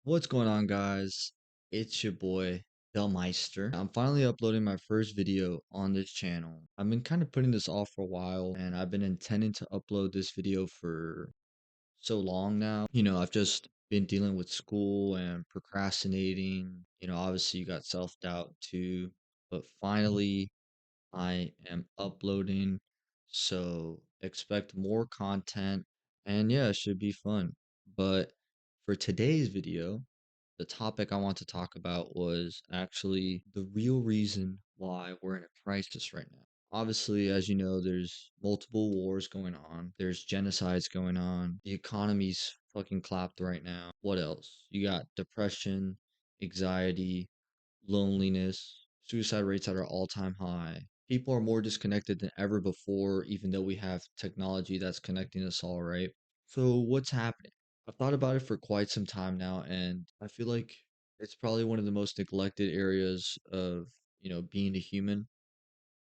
What's going on, guys? It's your boy, Meister. I'm finally uploading my first video on this channel. I've been kind of putting this off for a while, and I've been intending to upload this video for so long now. I've just been dealing with school and procrastinating. Obviously, you got self doubt too, but finally, I am uploading, so expect more content, and yeah, it should be fun. But for today's video, the topic I want to talk about was actually the real reason why we're in a crisis right now. Obviously, as you know, there's multiple wars going on, there's genocides going on, the economy's fucking clapped right now. What else? You got depression, anxiety, loneliness, suicide rates at an all-time high. People are more disconnected than ever before, even though we have technology that's connecting us all, right? So what's happening? I've thought about it for quite some time now, and I feel like it's probably one of the most neglected areas of, being a human,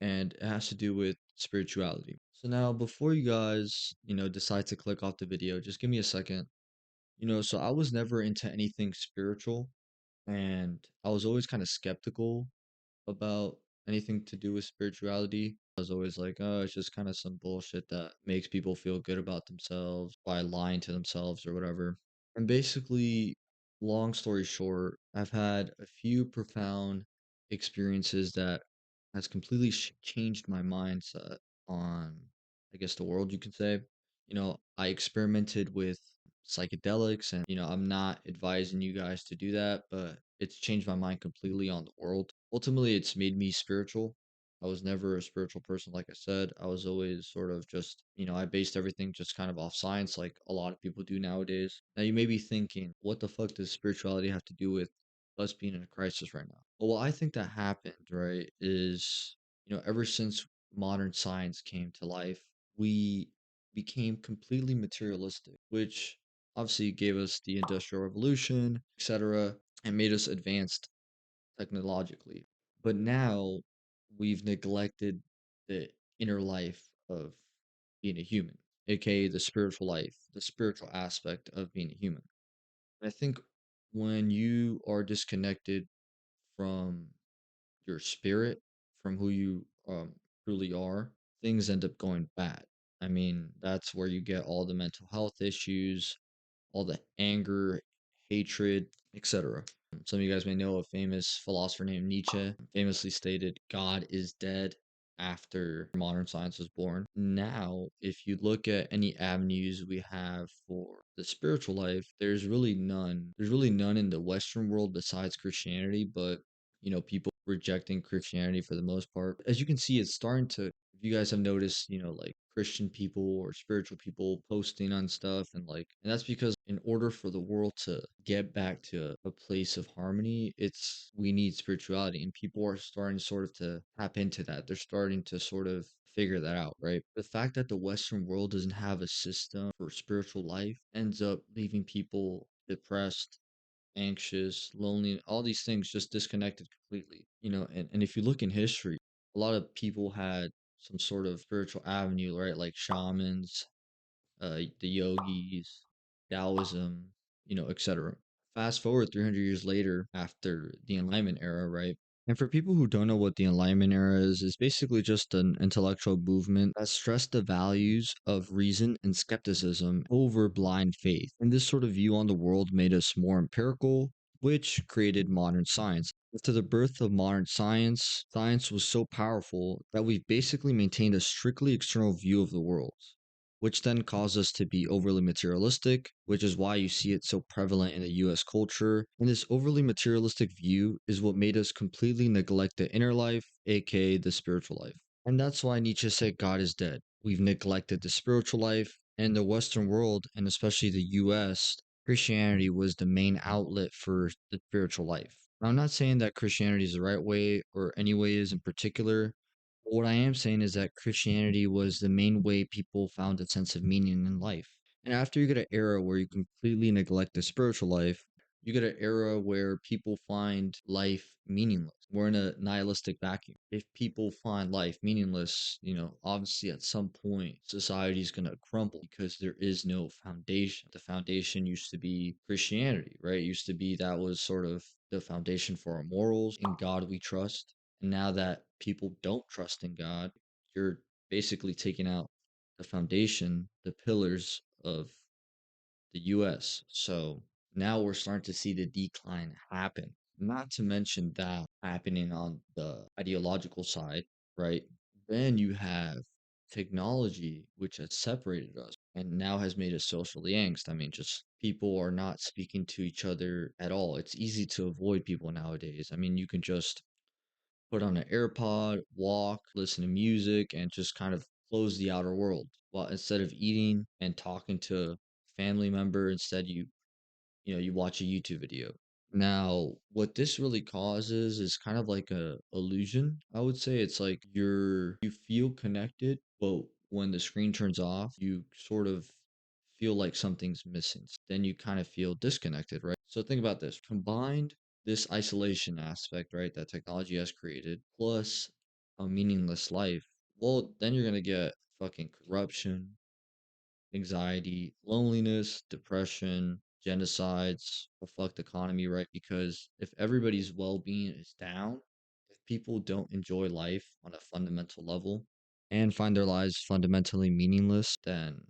and it has to do with spirituality. So now, before you guys, decide to click off the video, just give me a second. So I was never into anything spiritual, and I was always kind of skeptical about anything to do with spirituality. I was always like, oh, it's just kind of some bullshit that makes people feel good about themselves by lying to themselves or whatever. And basically, long story short, I've had a few profound experiences that has completely changed my mindset on, I guess, the world, you could say. I experimented with psychedelics, and I'm not advising you guys to do that, but it's changed my mind completely on the world. Ultimately, it's made me spiritual. I was never a spiritual person, like I said. I was always sort of just, I based everything just kind of off science, like a lot of people do nowadays. Now, you may be thinking, what the fuck does spirituality have to do with us being in a crisis right now? Well, what I think that happened, right, is, ever since modern science came to life, we became completely materialistic, which obviously gave us the Industrial Revolution, etc., and made us advanced technologically. But now we've neglected the inner life of being a human, aka the spiritual life, the spiritual aspect of being a human. I think when you are disconnected from your spirit, from who you truly are, things end up going bad. I mean, that's where you get all the mental health issues, all the anger, hatred, etc. Some of you guys may know a famous philosopher named Nietzsche famously stated, God is dead after modern science was born. Now, if you look at any avenues we have for the spiritual life, there's really none. There's really none in the Western world besides Christianity, but people rejecting Christianity for the most part. As you can see, it's starting to, if you guys have noticed, like Christian people or spiritual people posting on stuff, and that's because in order for the world to get back to a place of harmony, we need spirituality, and people are starting sort of to tap into that. They're starting to sort of figure that out, right? The fact that the Western world doesn't have a system for spiritual life ends up leaving people depressed, anxious, lonely, all these things just disconnected completely. And if you look in history, a lot of people had some sort of spiritual avenue, right? Like shamans, the yogis, Taoism, etc. Fast forward 300 years later after the Enlightenment Era, right? And for people who don't know what the Enlightenment Era is basically just an intellectual movement that stressed the values of reason and skepticism over blind faith. And this sort of view on the world made us more empirical, which created modern science. After the birth of modern science, science was so powerful that we've basically maintained a strictly external view of the world, which then caused us to be overly materialistic, which is why you see it so prevalent in the US culture. And this overly materialistic view is what made us completely neglect the inner life, aka the spiritual life. And that's why Nietzsche said God is dead. We've neglected the spiritual life, and the Western world, and especially the US, Christianity was the main outlet for the spiritual life. Now, I'm not saying that Christianity is the right way or any way is in particular. What I am saying is that Christianity was the main way people found a sense of meaning in life. And after you get an era where you completely neglect the spiritual life, You get an era where people find life meaningless. We're in a nihilistic vacuum. If people find life meaningless, obviously at some point society's going to crumble because there is no foundation. The foundation used to be Christianity, right? It used to be that was sort of the foundation for our morals. In God we trust. And now that people don't trust in God, you're basically taking out the foundation, the pillars of the US. So now we're starting to see the decline happen. Not to mention that happening on the ideological side, right? Then you have technology, which has separated us and now has made us socially angst. I mean, just people are not speaking to each other at all. It's easy to avoid people nowadays. I mean, you can just put on an AirPod, walk, listen to music, and just kind of close the outer world. Well, instead of eating and talking to a family member, instead you watch a YouTube video. Now, what this really causes is kind of like a illusion. I would say it's like you feel connected, but when the screen turns off, you sort of feel like something's missing. Then you kind of feel disconnected, right? So think about this. Combined this isolation aspect, right, that technology has created, plus a meaningless life, well, then you're gonna get fucking corruption, anxiety, loneliness, depression, genocides, a fucked economy, right? Because if everybody's well being is down, if people don't enjoy life on a fundamental level and find their lives fundamentally meaningless, then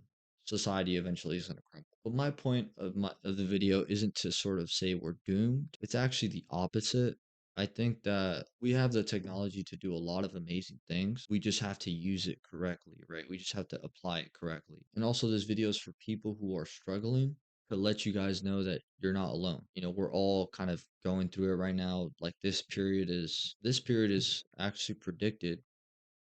society eventually is going to crumble. But my point of the video isn't to sort of say we're doomed. It's actually the opposite. I think that we have the technology to do a lot of amazing things. We just have to use it correctly, right? We just have to apply it correctly. And also, this video is for people who are struggling to let you guys know that you're not alone. We're all kind of going through it right now. Like this period is actually predicted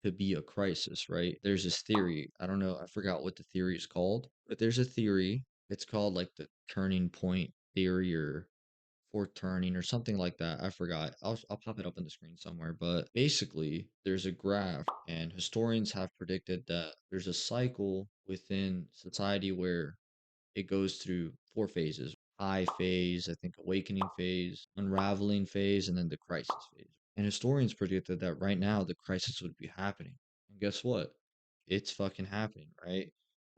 to be a crisis, right? There's this theory. I don't know, I forgot what the theory is called, but there's a theory. It's called like the turning point theory or turning or something like that. I forgot. I'll pop it up on the screen somewhere. But basically, there's a graph, and historians have predicted that there's a cycle within society where it goes through four phases: high phase, I think awakening phase, unraveling phase, and then the crisis phase. And historians predicted that right now the crisis would be happening. And guess what? It's fucking happening, right?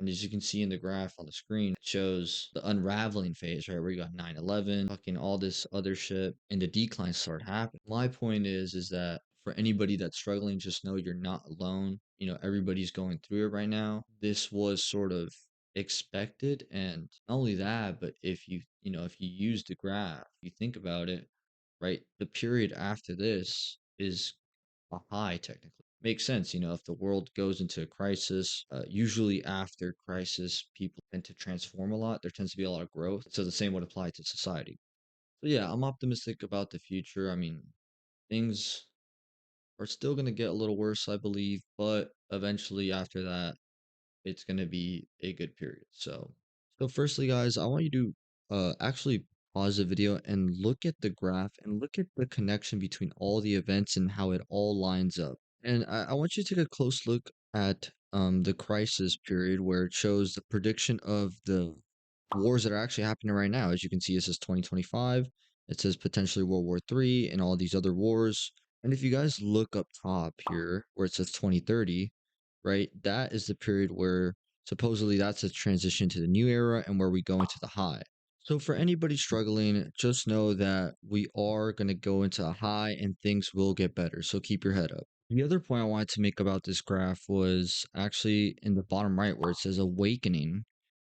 And as you can see in the graph on the screen, it shows the unraveling phase, right? Where you got 9/11, fucking all this other shit, and the decline start happening. My point is that for anybody that's struggling, just know you're not alone. Everybody's going through it right now. This was sort of expected, and not only that, but if you use the graph, you think about it, right? The period after this is a high technically. Makes sense, if the world goes into a crisis, usually after crisis, people tend to transform a lot. There tends to be a lot of growth. So the same would apply to society. So yeah, I'm optimistic about the future. I mean, things are still going to get a little worse, I believe, but eventually after that, it's going to be a good period. So firstly, guys, I want you to actually pause the video and look at the graph and look at the connection between all the events and how it all lines up. And I want you to take a close look at the crisis period where it shows the prediction of the wars that are actually happening right now. As you can see, it says 2025. It says potentially World War III and all these other wars. And if you guys look up top here where it says 2030, right, that is the period where supposedly that's a transition to the new era and where we go into the high. So for anybody struggling, just know that we are going to go into a high and things will get better. So keep your head up. The other point I wanted to make about this graph was actually in the bottom right where it says awakening,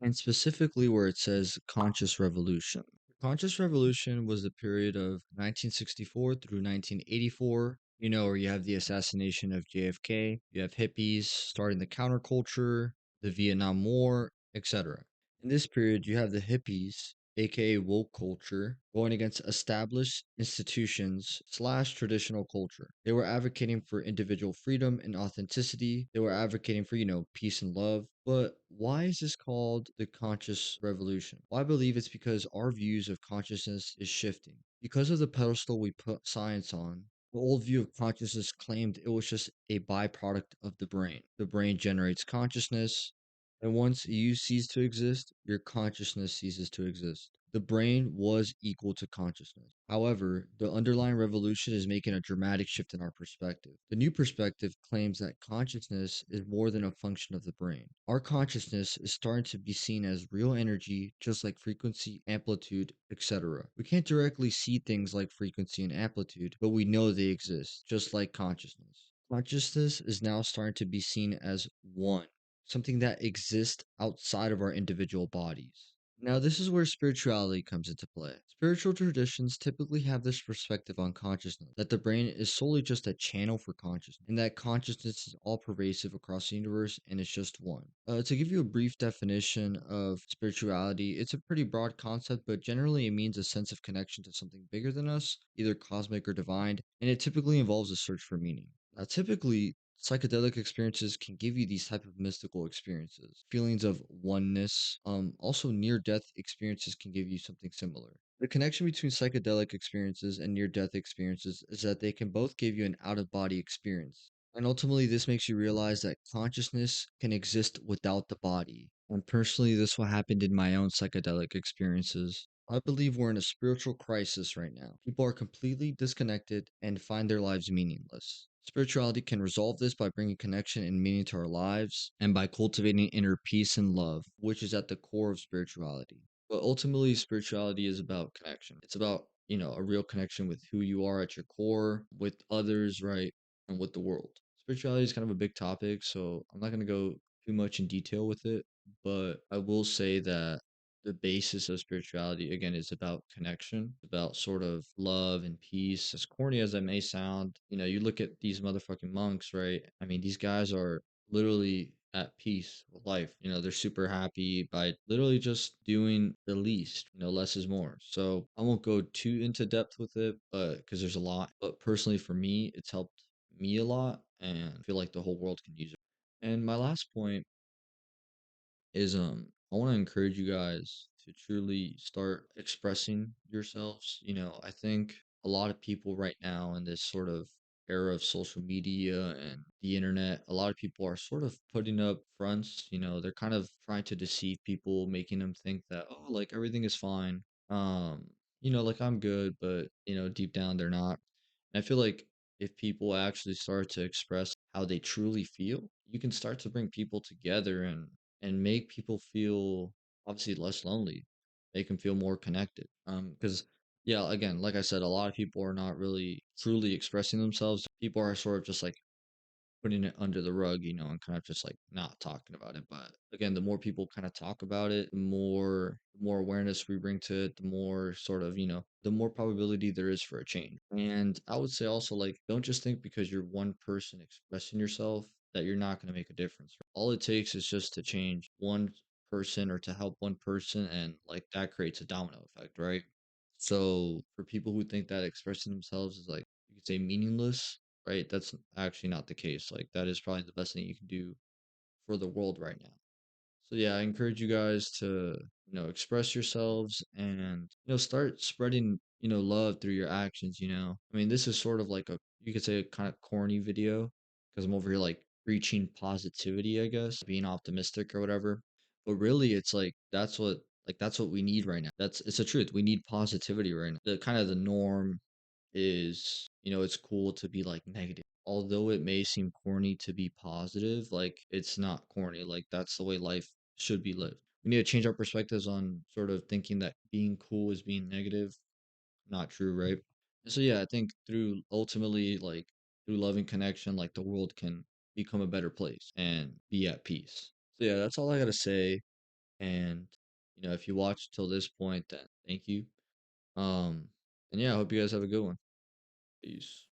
and specifically where it says conscious revolution. The conscious revolution was the period of 1964 through 1984, where you have the assassination of JFK, you have hippies starting the counterculture, the Vietnam War, etc. In this period, you have the hippies, aka woke culture, going against established institutions slash traditional culture. They were advocating for individual freedom and authenticity. They were advocating for, peace and love. But why is this called the conscious revolution? Well, I believe it's because our views of consciousness is shifting. Because of the pedestal we put science on, the old view of consciousness claimed it was just a byproduct of the brain. The brain generates consciousness, and once you cease to exist, your consciousness ceases to exist. the brain was equal to consciousness. However, the underlying revolution is making a dramatic shift in our perspective. The new perspective claims that consciousness is more than a function of the brain. Our consciousness is starting to be seen as real energy, just like frequency, amplitude, etc. We can't directly see things like frequency and amplitude, but we know they exist, just like consciousness. Consciousness is now starting to be seen as one, something that exists outside of our individual bodies. Now, this is where spirituality comes into play. Spiritual traditions typically have this perspective on consciousness that the brain is solely just a channel for consciousness, and that consciousness is all pervasive across the universe and it's just one. To give you a brief definition of spirituality, it's a pretty broad concept, but generally it means a sense of connection to something bigger than us, either cosmic or divine, and it typically involves a search for meaning. Now, typically, psychedelic experiences can give you these type of mystical experiences, feelings of oneness. Also, near death experiences can give you something similar. The connection between psychedelic experiences and near death experiences is that they can both give you an out of body experience. And ultimately, this makes you realize that consciousness can exist without the body. And personally, this what happened in my own psychedelic experiences. I believe we're in a spiritual crisis right now. People are completely disconnected and find their lives meaningless. Spirituality can resolve this by bringing connection and meaning to our lives and by cultivating inner peace and love, which is at the core of spirituality. But ultimately, spirituality is about connection. It's about, a real connection with who you are at your core, with others, right? And with the world. Spirituality is kind of a big topic, so I'm not going to go too much in detail with it, but I will say that the basis of spirituality again is about connection, about sort of love and peace. As corny as that may sound, you look at these motherfucking monks, right? I mean, these guys are literally at peace with life. They're super happy by literally just doing the least. Less is more. So I won't go too into depth with it, but because there's a lot. But personally, for me, it's helped me a lot, and I feel like the whole world can use it. And my last point is I want to encourage you guys to truly start expressing yourselves. I think a lot of people right now in this sort of era of social media and the internet, a lot of people are sort of putting up fronts. They're kind of trying to deceive people, making them think that, oh, like everything is fine. Like I'm good, but deep down they're not. And I feel like if people actually start to express how they truly feel, you can start to bring people together and make people feel obviously less lonely. Make them feel more connected. Because yeah, again, like I said, a lot of people are not really truly expressing themselves. People are sort of just like putting it under the rug, and kind of just like not talking about it. But again, the more people kind of talk about it, the more awareness we bring to it, the more sort of, the more probability there is for a change. And I would say also like don't just think because you're one person expressing yourself that you're not going to make a difference. All it takes is just to change one person or to help one person and like that creates a domino effect, right? So for people who think that expressing themselves is like you could say meaningless, right? That's actually not the case. Like that is probably the best thing you can do for the world right now. So yeah, I encourage you guys to, express yourselves and, start spreading, love through your actions. I mean, this is sort of like you could say a kind of corny video because I'm over here like preaching positivity, I guess, being optimistic or whatever. But really it's like that's what we need right now. It's the truth. We need positivity right now. The kind of the norm is, it's cool to be like negative. Although it may seem corny to be positive, like it's not corny. Like that's the way life should be lived. We need to change our perspectives on sort of thinking that being cool is being negative. Not true, right? So yeah, I think through ultimately like through loving connection, like the world can become a better place and be at peace. So yeah, that's all I gotta say. And if you watched till this point, then thank you. Um, and yeah, I hope you guys have a good one. Peace.